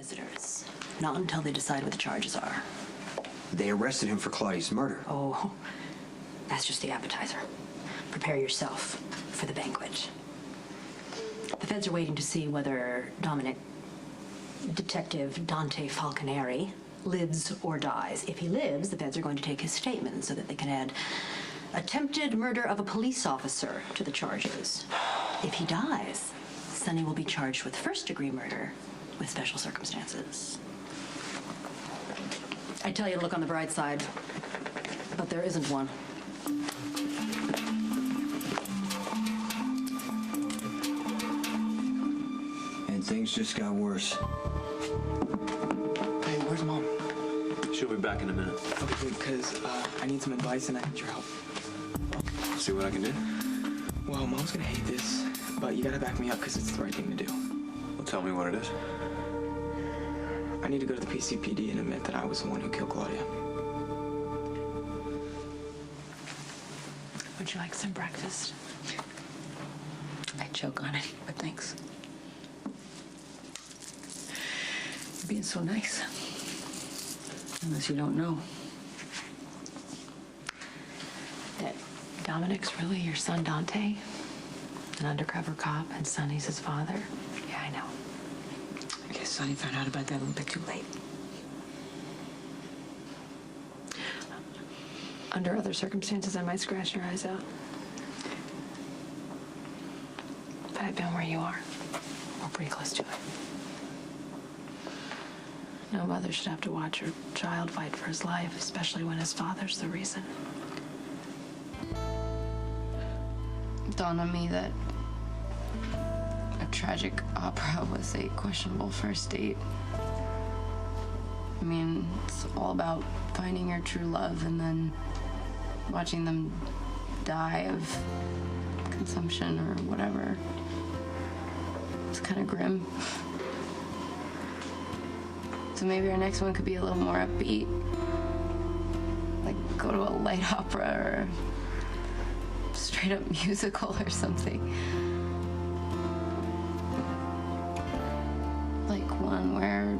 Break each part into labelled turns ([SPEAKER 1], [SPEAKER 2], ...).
[SPEAKER 1] visitors. Not until they decide what the charges are.
[SPEAKER 2] They arrested him for Claudia's murder.
[SPEAKER 1] Oh, that's just the appetizer. Prepare yourself for the banquet. The feds are waiting to see whether Detective Dante Falconeri lives or dies. If he lives, the feds are going to take his statement so that they can add attempted murder of a police officer to the charges. If he dies, Sonny will be charged with first-degree murder with special circumstances. I tell you to look on the bright side, but there isn't one.
[SPEAKER 2] And things just got worse.
[SPEAKER 3] Hey, where's Mom?
[SPEAKER 4] She'll be back in a minute.
[SPEAKER 3] Okay, because I need some advice and I need your help.
[SPEAKER 4] See what I can do?
[SPEAKER 3] Well, Mom's gonna hate this, but you gotta back me up because it's the right thing to do.
[SPEAKER 4] Well, tell me what it is.
[SPEAKER 3] I need to go to the PCPD and admit that I was the one who killed Claudia.
[SPEAKER 5] Would you like some breakfast? I'd choke on it, but thanks. You're being so nice. Unless you don't know that Dominic's really your son, Dante? An undercover cop, and Sonny's his father? Yeah, I know. I guess Sonny found out about that a little bit too late. Under other circumstances, I might scratch your eyes out. But I've been where you are, or pretty close to it. No mother should have to watch her child fight for his life, especially when his father's the reason.
[SPEAKER 6] It dawned on me that a tragic opera was a questionable first date. I mean, it's all about finding your true love and then watching them die of consumption or whatever. It's kind of grim. So maybe our next one could be a little more upbeat. Like go to a light opera or a straight up musical or something. Like one where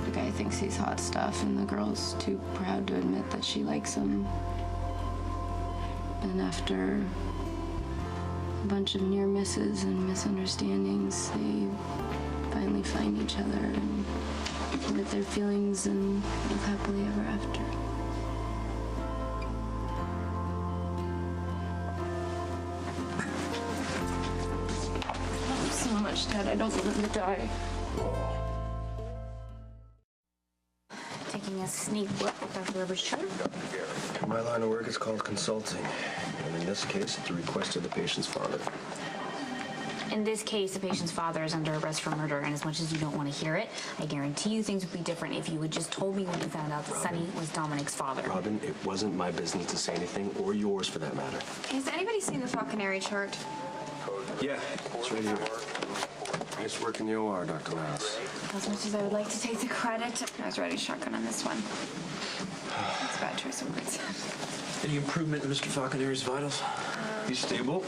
[SPEAKER 6] the guy thinks he's hot stuff and the girl's too proud to admit that she likes him. And after a bunch of near misses and misunderstandings, they finally find each other and admit their feelings and live happily ever after. I love him so much, Dad. I don't want him to die.
[SPEAKER 7] Taking a sneak look at Dr. Weber's chart.
[SPEAKER 8] My line of work is called consulting, and in this case, at the request of the patient's father.
[SPEAKER 7] In this case, the patient's father is under arrest for murder, and as much as you don't want to hear it, I guarantee you things would be different if you had just told me when you found out that Sonny was Dominic's father.
[SPEAKER 8] Robin, it wasn't my business to say anything, or yours for that matter.
[SPEAKER 9] Has anybody seen the Falconeri chart?
[SPEAKER 8] Yeah, it's right here. Nice work in the OR, Dr. Miles.
[SPEAKER 9] As much as I would like to take the credit, I was ready shotgun on this one. That's a bad choice of words.
[SPEAKER 4] Any improvement in Mr. Falconeri's vitals?
[SPEAKER 8] He's stable.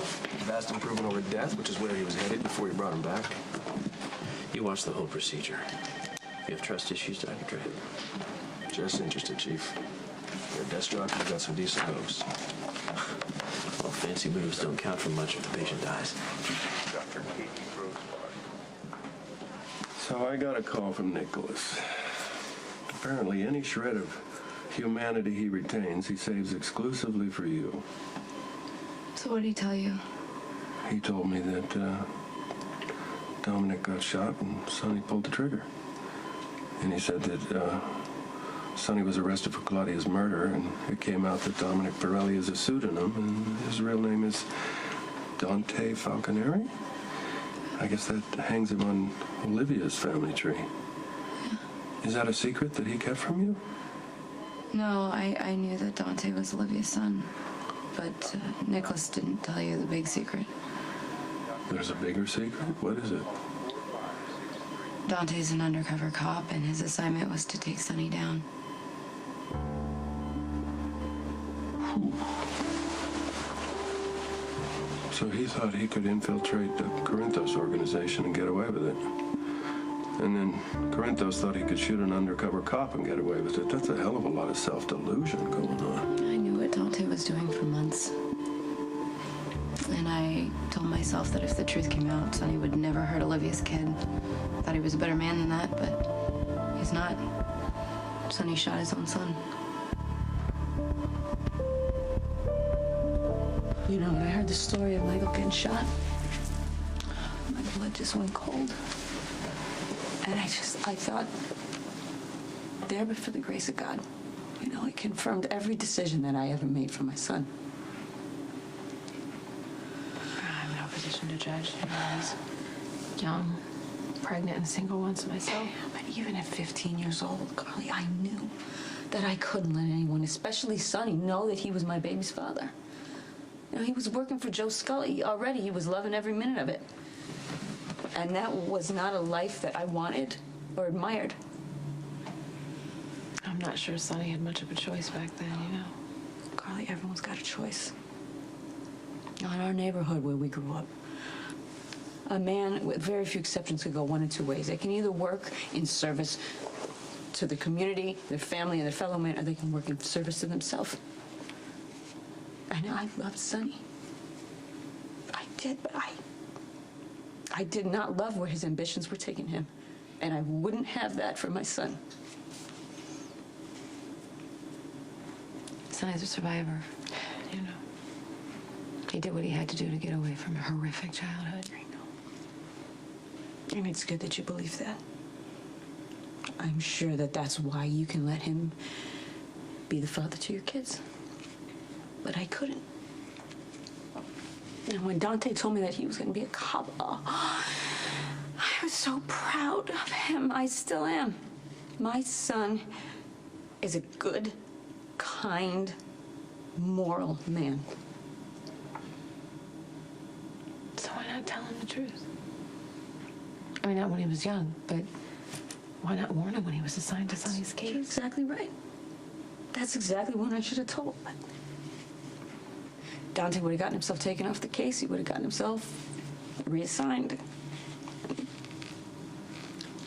[SPEAKER 8] Vast improvement over death, which is where he was headed before you brought him back.
[SPEAKER 4] You watched the whole procedure. If you have trust issues, Dr. Dre.
[SPEAKER 8] Just interested, Chief. You're a desk jockey, you've got some decent hopes.
[SPEAKER 4] Well, fancy moves don't count for much if the patient dies.
[SPEAKER 8] So I got a call from Nicholas. Apparently, any shred of humanity he retains, he saves exclusively for you.
[SPEAKER 6] So what did he tell you?
[SPEAKER 8] He told me that Dominic got shot and Sonny pulled the trigger. And he said that Sonny was arrested for Claudia's murder, and it came out that Dominic Pirelli is a pseudonym, and his real name is Dante Falconeri. I guess that hangs him on Olivia's family tree.
[SPEAKER 6] Yeah.
[SPEAKER 8] Is that a secret that he kept from you?
[SPEAKER 6] No, I knew that Dante was Olivia's son. But Nicholas didn't tell you the big secret.
[SPEAKER 8] There's a bigger secret? What is it?
[SPEAKER 6] Dante's an undercover cop, and his assignment was to take Sonny down.
[SPEAKER 8] So he thought he could infiltrate the Corinthos organization and get away with it. And then Corinthos thought he could shoot an undercover cop and get away with it. That's a hell of a lot of self-delusion going on.
[SPEAKER 6] I knew what Dante was doing for months. And I told myself that if the truth came out, Sonny would never hurt Olivia's kid. Thought he was a better man than that, but he's not. Sonny shot his own son.
[SPEAKER 5] You know, when I heard the story of Michael getting shot, my blood just went cold. And I thought, there but for the grace of God, you know, it confirmed every decision that I ever made for my son. I'm in no position to judge. You know, I was young, pregnant, and single once myself. But even at 15 years old, Carly, I knew that I couldn't let anyone, especially Sonny, know that he was my baby's father. You know, he was working for Joe Scully already. He was loving every minute of it. And that was not a life that I wanted or admired. I'm not sure Sonny had much of a choice back then, you know. Carly, everyone's got a choice. In our neighborhood where we grew up, a man, with very few exceptions, could go one of two ways. They can either work in service to the community, their family, and their fellow man, or they can work in service to themselves. And I loved Sonny. I did, but I did not love where his ambitions were taking him. And I wouldn't have that for my son. Sonny's a survivor, you know. He did what he had to do to get away from a horrific childhood. I know. And it's good that you believe that. I'm sure that that's why you can let him be the father to your kids. But I couldn't. And when Dante told me that he was going to be a cop, I was so proud of him. I still am. My son is a good, kind, moral man. So why not tell him the truth? I mean, not when he was young, but why not warn him when he was assigned to Sonny's case? You're exactly right. That's exactly what I should have told him. Dante would have gotten himself taken off the case. He would have gotten himself reassigned.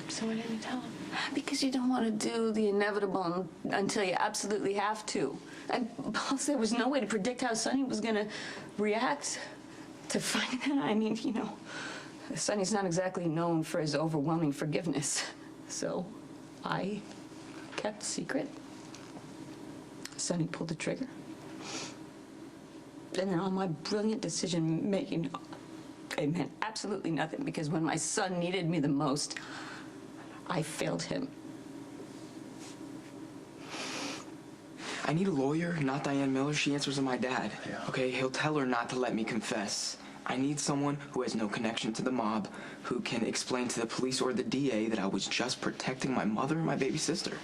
[SPEAKER 5] So why didn't you tell him? Because you don't want to do the inevitable until you absolutely have to. And plus, there was no way to predict how Sonny was going to react to finding that. I mean, you know, Sonny's not exactly known for his overwhelming forgiveness. So I kept secret. Sonny pulled the trigger. And then all my brilliant decision-making, it meant absolutely nothing, because when my son needed me the most, I failed him.
[SPEAKER 3] I need a lawyer, not Diane Miller. She answers to my dad.
[SPEAKER 4] Yeah.
[SPEAKER 3] Okay, he'll tell her not to let me confess. I need someone who has no connection to the mob, who can explain to the police or the DA that I was just protecting my mother and my baby sister.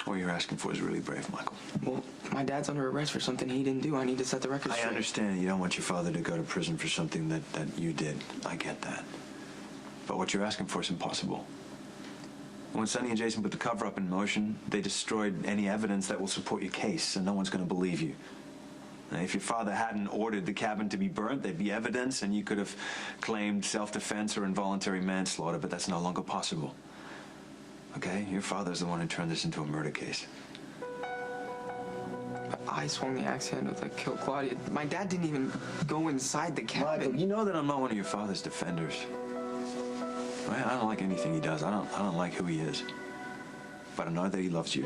[SPEAKER 2] What you're asking for is really brave, Michael.
[SPEAKER 3] Well, my dad's under arrest for something he didn't do. I need to set the record straight.
[SPEAKER 2] I understand you don't want your father to go to prison for something that you did. I get that. But what you're asking for is impossible. When Sonny and Jason put the cover-up in motion, they destroyed any evidence that will support your case, and no one's going to believe you. Now, if your father hadn't ordered the cabin to be burnt, there'd be evidence, and you could have claimed self-defense or involuntary manslaughter, but that's no longer possible. Okay? Your father's the one who turned this into a murder case.
[SPEAKER 3] I swung the axe handle that killed Claudia. My dad didn't even go inside the cabin.
[SPEAKER 2] Michael, you know that I'm not one of your father's defenders. Right? I don't like anything he does. I don't like who he is. But I know that he loves you.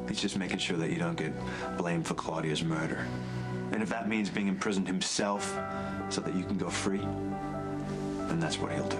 [SPEAKER 2] He's just making sure that you don't get blamed for Claudia's murder. And if that means being imprisoned himself so that you can go free, then that's what he'll do.